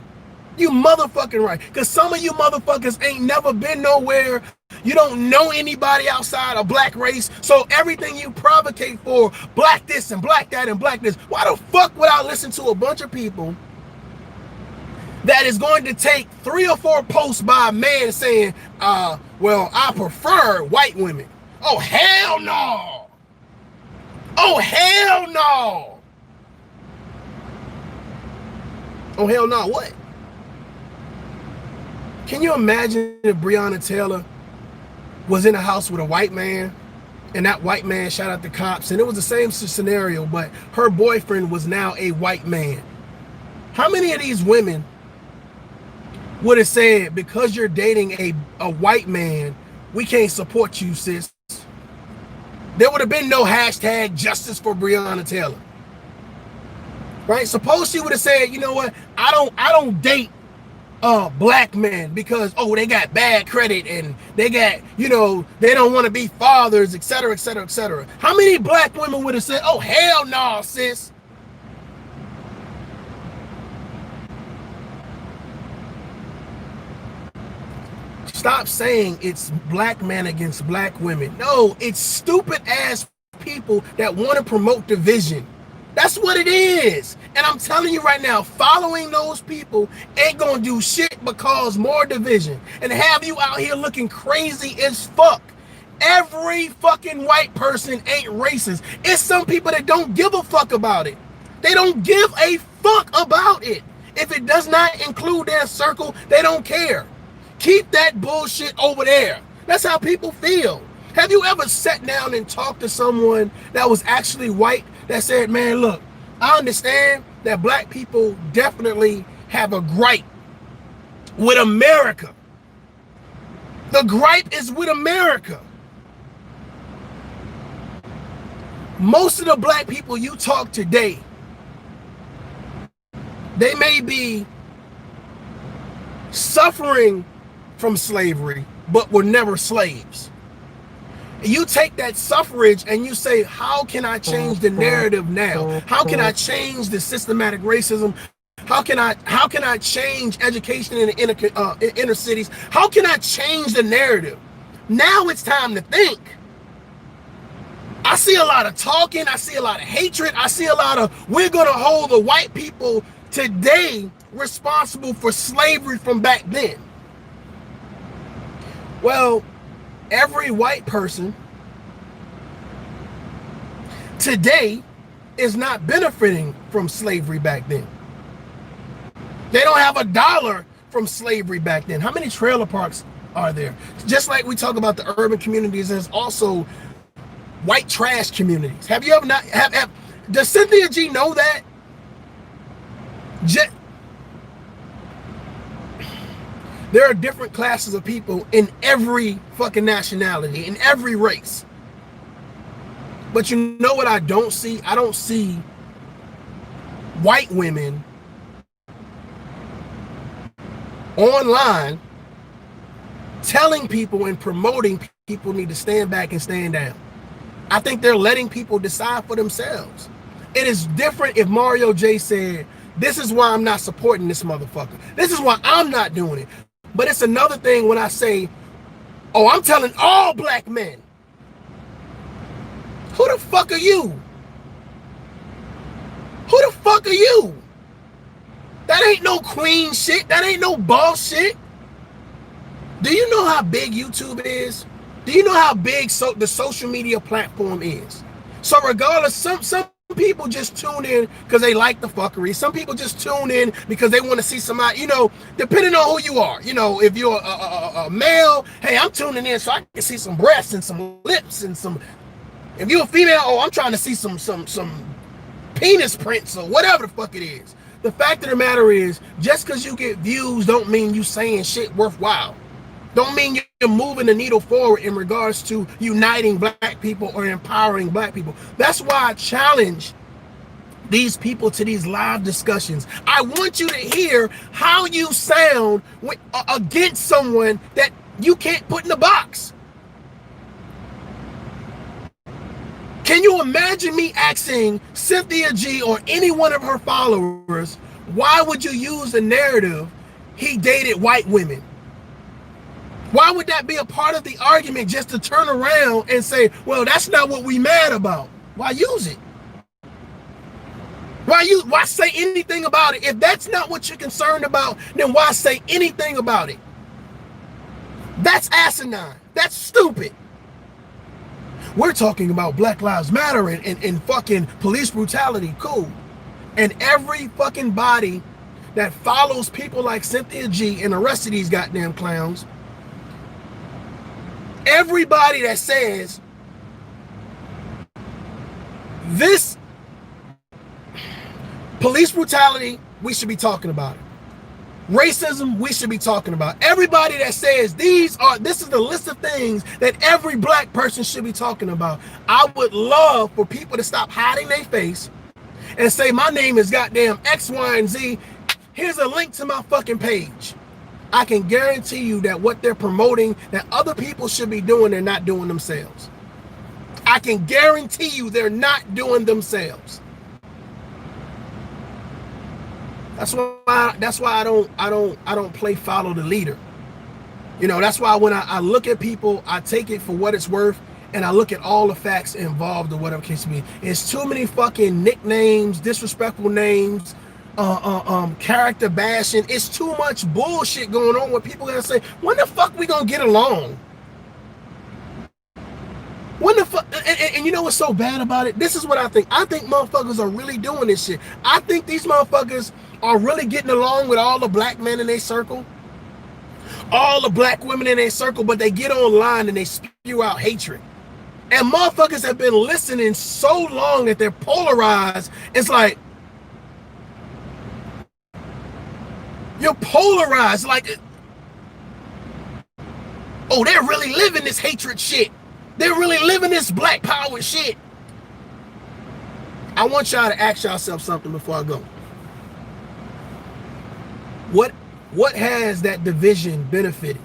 You motherfucking right. Because some of you motherfuckers ain't never been nowhere. You don't know anybody outside of black race. So everything you provocate for, black this and black that and black this, why the fuck would I listen to a bunch of people that is going to take 3 or 4 posts by a man saying, well, I prefer white women? Oh, hell no. Oh, hell no. Oh, hell no, what? Can you imagine if Breonna Taylor was in a house with a white man and that white man shot at the cops, and it was the same scenario, but her boyfriend was now a white man? How many of these women would have said, because you're dating a white man, we can't support you, sis? There would have been no hashtag justice for Breonna Taylor. Right? Suppose she would have said, you know what, I don't date black men because, oh, they got bad credit and they got, you know, they don't want to be fathers, etc., etc., etc. How many black women would have said, oh, hell no, sis? Stop saying it's black men against black women. No, it's stupid ass people that want to promote division. That's what it is. And I'm telling you right now, following those people ain't gonna do shit but cause more division and have you out here looking crazy as fuck. Every fucking white person ain't racist. It's some people that don't give a fuck about it. They don't give a fuck about it. If it does not include their circle, they don't care. Keep that bullshit over there. That's how people feel. Have you ever sat down and talked to someone that was actually white that said, man, look, I understand that black people definitely have a gripe with America. The gripe is with America. Most of the black people you talk today, they may be suffering from slavery, but were never slaves. You take that suffrage and you say, how can I change the narrative now? How can I change the systematic racism? How can I change education in the inner cities? How can I change the narrative? Now it's time to think. I see a lot of talking. I see a lot of hatred. I see a lot of, we're going to hold the white people today responsible for slavery from back then. Well, every white person today is not benefiting from slavery back then. They don't have a dollar from slavery back then. How many trailer parks are there? Just like we talk about the urban communities, there's also white trash communities. Have you ever not have does Cynthia G know that? There are different classes of people in every fucking nationality, in every race. But you know what I don't see? I don't see white women online telling people and promoting people need to stand back and stand down. I think they're letting people decide for themselves. It is different if Mario J said, this is why I'm not supporting this motherfucker. This is why I'm not doing it. But it's another thing when I say, oh, I'm telling all black men. Who the fuck are you? Who the fuck are you? That ain't no queen shit. That ain't no boss shit. Do you know how big YouTube is? Do you know how big the social media platform is? So regardless, some people just tune in because they like the fuckery. Some people just tune in because they want to see somebody, you know, depending on who you are. You know, if you're a male, hey, I'm tuning in so I can see some breasts and some lips and some. If you're a female, oh, I'm trying to see some penis prints or whatever the fuck it is. The fact of the matter is, just because you get views don't mean you saying shit worthwhile. Don't mean you're moving the needle forward in regards to uniting black people or empowering black people. That's why I challenge these people to these live discussions. I want you to hear how you sound against someone that you can't put in a box. Can you imagine me asking Cynthia G or any one of her followers, why would you use the narrative he dated white women? Why would that be a part of the argument just to turn around and say, well, that's not what we mad about? Why use it? Why say anything about it? If that's not what you're concerned about, then why say anything about it? That's asinine. That's stupid. We're talking about Black Lives Matter and fucking police brutality. Cool. And every fucking body that follows people like Cynthia G and the rest of these goddamn clowns, everybody that says this police brutality, we should be talking about it. Racism, we should be talking about. Everybody that says this is the list of things that every black person should be talking about. I would love for people to stop hiding their face and say, my name is goddamn X, Y, and Z. Here's a link to my fucking page. I can guarantee you that what they're promoting that other people should be doing, they're not doing themselves. I can guarantee you they're not doing themselves. That's why I don't play follow the leader. You know, that's why when I look at people, I take it for what it's worth, and I look at all the facts involved or whatever case may be. It's too many fucking nicknames, disrespectful names, character bashing. It's too much bullshit going on where people gonna say, when the fuck we gonna get along? When the fuck, and you know what's so bad about it? This is what I think. I think motherfuckers are really doing this shit. I think these motherfuckers are really getting along with all the black men in their circle, all the black women in their circle, but they get online and they spew out hatred. And motherfuckers have been listening so long that they're polarized. It's like, you're polarized. Like, oh, they're really living this hatred shit. They're really living this black power shit. I want y'all to ask yourself something before I go. What has that division benefited?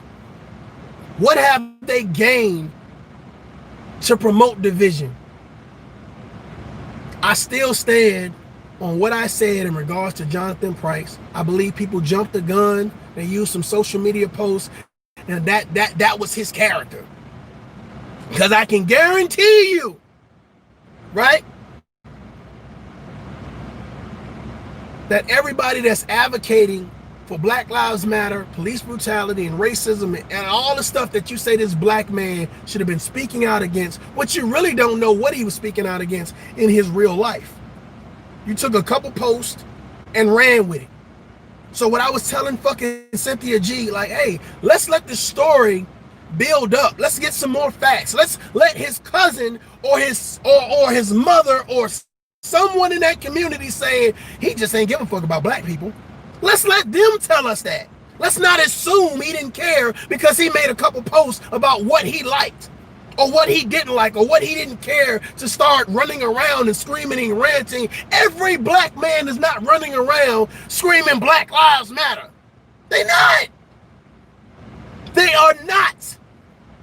What have they gained to promote division? I still stand on what I said in regards to Jonathan Price. I believe people jumped the gun. They used some social media posts, and that was his character. Because I can guarantee you, right, that everybody that's advocating for Black Lives Matter, police brutality, and racism, and all the stuff that you say this black man should have been speaking out against, what you really don't know what he was speaking out against in his real life. You took a couple posts and ran with it. So what I was telling fucking Cynthia G, like, hey, let's let the story build up. Let's get some more facts. Let's let his cousin or his mother or someone in that community saying he just ain't give a fuck about black people. Let's let them tell us that. Let's not assume he didn't care because he made a couple posts about what he liked or what he didn't like or what he didn't care to start running around and screaming and ranting. Every black man is not running around screaming Black Lives Matter. They not. They are not.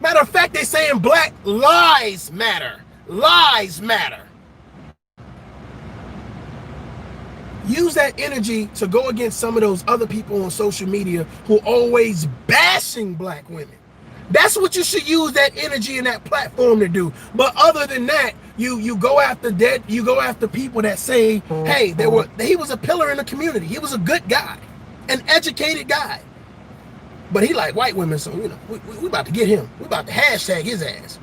Matter of fact, they're saying Black Lives Matter. Lies matter. Use that energy to go against some of those other people on social media who always bashing black women. That's what you should use that energy and that platform to do. But other than that, you go after you go after people that say, hey, he was a pillar in the community. He was a good guy, an educated guy. But he like white women, so you know, we about to get him. We about to hashtag his ass.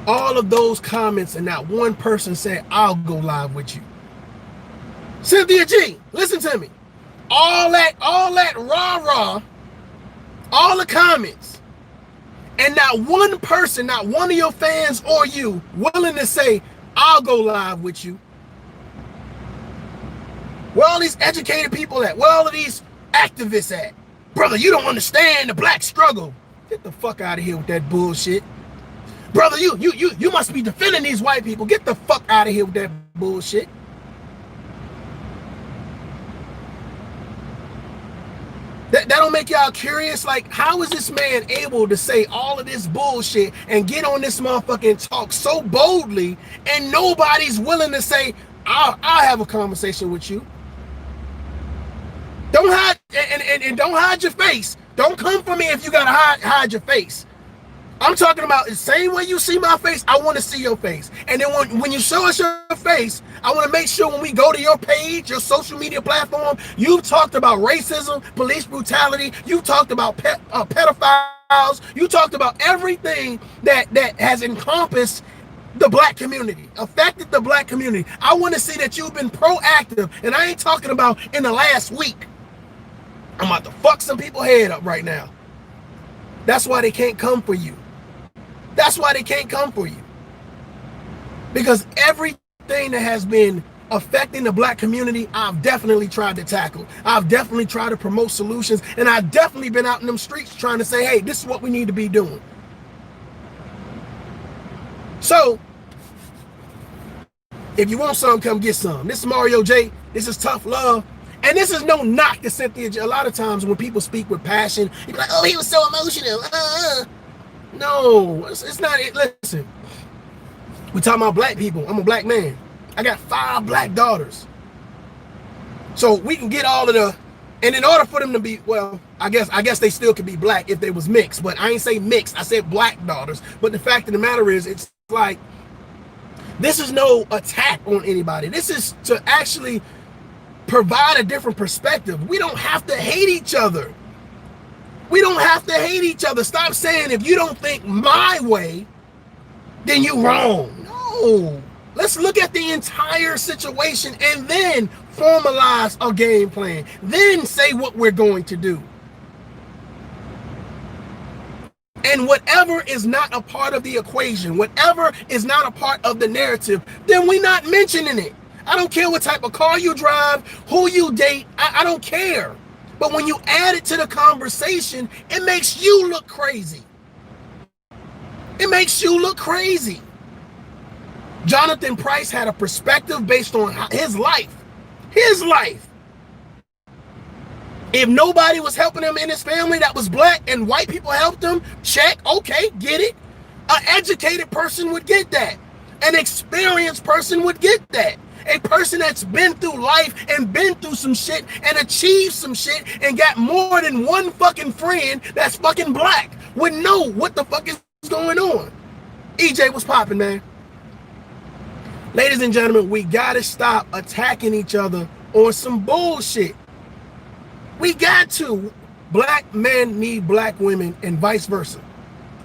All of those comments and not one person said, I'll go live with you. Cynthia G, listen to me. All that rah-rah, all the comments, and not one person, not one of your fans or you willing to say, I'll go live with you. Where all these educated people at? Where all of these activists at? Brother, you don't understand the black struggle. Get the fuck out of here with that bullshit. Brother, you must be defending these white people. Get the fuck out of here with that bullshit. That don't make y'all curious? Like, how is this man able to say all of this bullshit and get on this motherfucking talk so boldly and nobody's willing to say, I'll have a conversation with you? Don't hide and don't hide your face. Don't come for me if you gotta hide your face. I'm talking about the same way you see my face, I want to see your face. And then when you show us your face, I want to make sure when we go to your page, your social media platform, you've talked about racism, police brutality, you talked about pedophiles, you talked about everything that has encompassed the black community, affected the black community. I want to see that you've been proactive, and I ain't talking about in the last week. I'm about to fuck some people's head up right now. That's why they can't come for you. That's why they can't come for you. Because everything that has been affecting the black community, I've definitely tried to tackle. I've definitely tried to promote solutions, and I've definitely been out in them streets trying to say, hey, this is what we need to be doing. So, if you want some, come get some. This is Mario J. This is Tough Love. And this is no knock to Cynthia J. A lot of times when people speak with passion, you be like, oh, he was so emotional. No, it's not it. Listen, we talking about black people. I'm a black man. I got 5 black daughters. So we can get all of the, and in order for them to be, well, I guess they still could be black if they was mixed, but I ain't say mixed, I said black daughters. But the fact of the matter is, it's like, this is no attack on anybody. This is to actually provide a different perspective. We don't have to hate each other. We don't have to hate each other. Stop saying if you don't think my way, then you wrong. No. Let's look at the entire situation and then formalize a game plan. Then say what we're going to do. And whatever is not a part of the equation, whatever is not a part of the narrative, then we're not mentioning it. I don't care what type of car you drive, who you date, I don't care. But when you add it to the conversation, it makes you look crazy. It makes you look crazy. Jonathan Price had a perspective based on his life. His life. If nobody was helping him in his family that was black and white people helped him, check, okay, get it. An educated person would get that. An experienced person would get that. A person that's been through life and been through some shit and achieved some shit and got more than one fucking friend that's fucking black would know what the fuck is going on. EJ, what's popping, man? Ladies and gentlemen, we gotta stop attacking each other on some bullshit. We got to. Black men need black women and vice versa.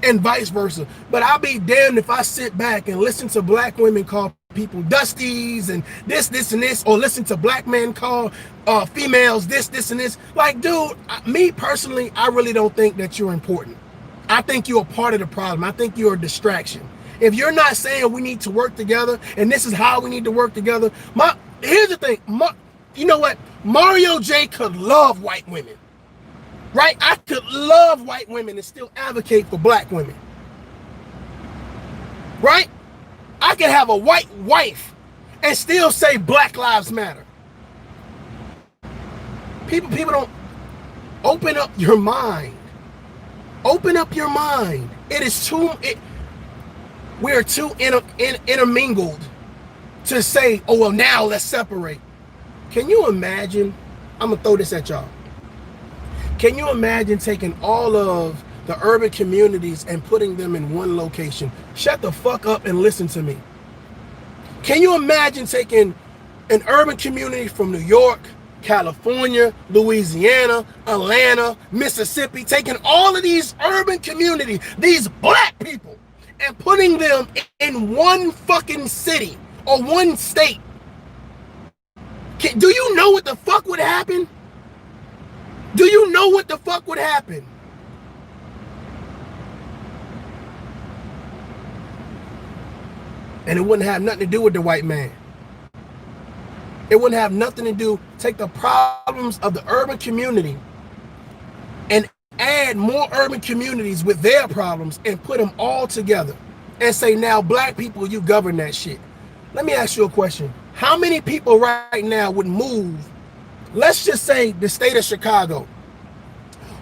And vice versa. But I'll be damned if I sit back and listen to black women call people dusties and this and this, or listen to black men call females this and this. Like, dude, me personally, I really don't think that you're important. I think you're a part of the problem. I think you're a distraction. If you're not saying we need to work together and this is how we need to work together, here's the thing. You know what? Mario J could love white women, right? I could love white women and still advocate for black women, right? I could have a white wife and still say Black Lives Matter. People don't open up your mind. Open up your mind. It is too. We're too intermingled to say, oh well, now let's separate. Can you imagine? I'm gonna throw this at y'all. Can you imagine taking all of the urban communities and putting them in one location? Shut the fuck up and listen to me. Can you imagine taking an urban community from New York, California, Louisiana, Atlanta, Mississippi, taking all of these urban communities, these black people, and putting them in one fucking city or one state? Do you know what the fuck would happen? Do you know what the fuck would happen? And it wouldn't have nothing to do with the white man. It wouldn't have nothing to do. Take the problems of the urban community and add more urban communities with their problems and put them all together and say, now black people, you govern that shit. Let me ask you a question. How many people right now would move? Let's just say the state of Chicago.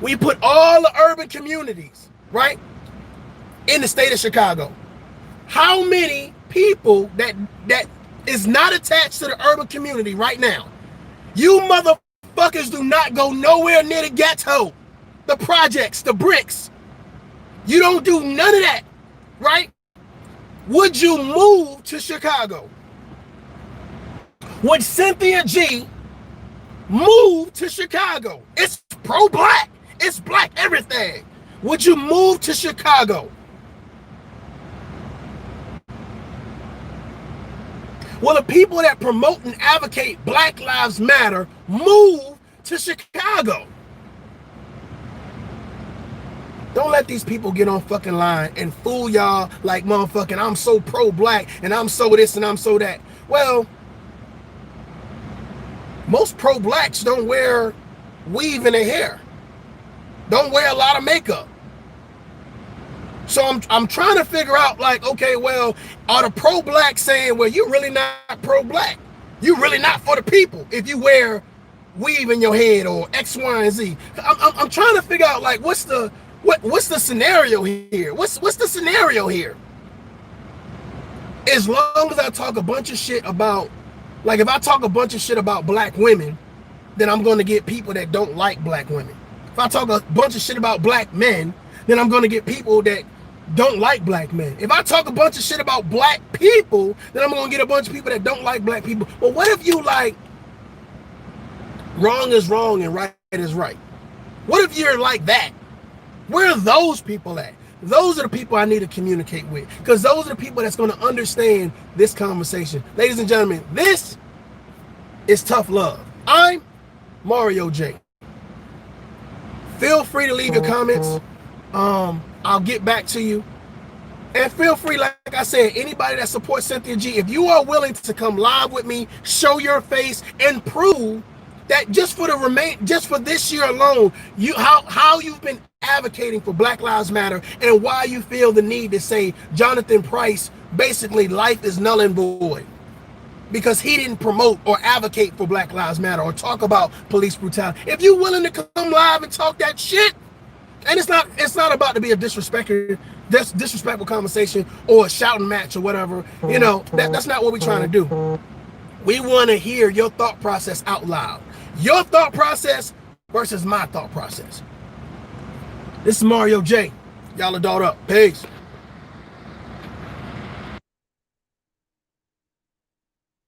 We put all the urban communities, right, in the state of Chicago. How many people that is not attached to the urban community right now? You motherfuckers do not go nowhere near the ghetto, the projects, the bricks. You don't do none of that, right? Would you move to Chicago? Would Cynthia G move to Chicago? It's pro-black. It's black everything. Would you move to Chicago? Well, the people that promote and advocate Black Lives Matter move to Chicago. Don't let these people get on fucking line and fool y'all like motherfucking I'm so pro-black and I'm so this and I'm so that. Well, most pro-blacks don't wear weave in their hair. Don't wear a lot of makeup. So I'm trying to figure out, like, okay, well, are the pro-black saying, well, you're really not pro-black. You're really not for the people if you wear weave in your head or X, Y, and Z. I'm trying to figure out, like, what's the scenario here? What's the scenario here? As long as I talk a bunch of shit about, like, if I talk a bunch of shit about black women, then I'm going to get people that don't like black women. If I talk a bunch of shit about black men, then I'm going to get people that don't like black men. If I talk a bunch of shit about black people, then I'm going to get a bunch of people that don't like black people. But what if you like wrong is wrong and right is right? What if you're like that? Where are those people at? Those are the people I need to communicate with, because those are the people that's going to understand this conversation. Ladies and gentlemen, this is Tough Love. I'm Mario J. Feel free to leave your comments. I'll get back to you. And feel free, like I said, anybody that supports Cynthia G, if you are willing to come live with me, show your face, and prove that just for this year alone, how you've been advocating for Black Lives Matter and why you feel the need to say Jonathan Price, basically life is null and void because he didn't promote or advocate for Black Lives Matter or talk about police brutality. If you're willing to come live and talk that shit, and it's not about to be a disrespectful conversation or a shouting match or whatever, you know, that's not what we're trying to do. We want to hear your thought process out loud. Your thought process versus my thought process. This is Mario J. Y'all adult up. Peace.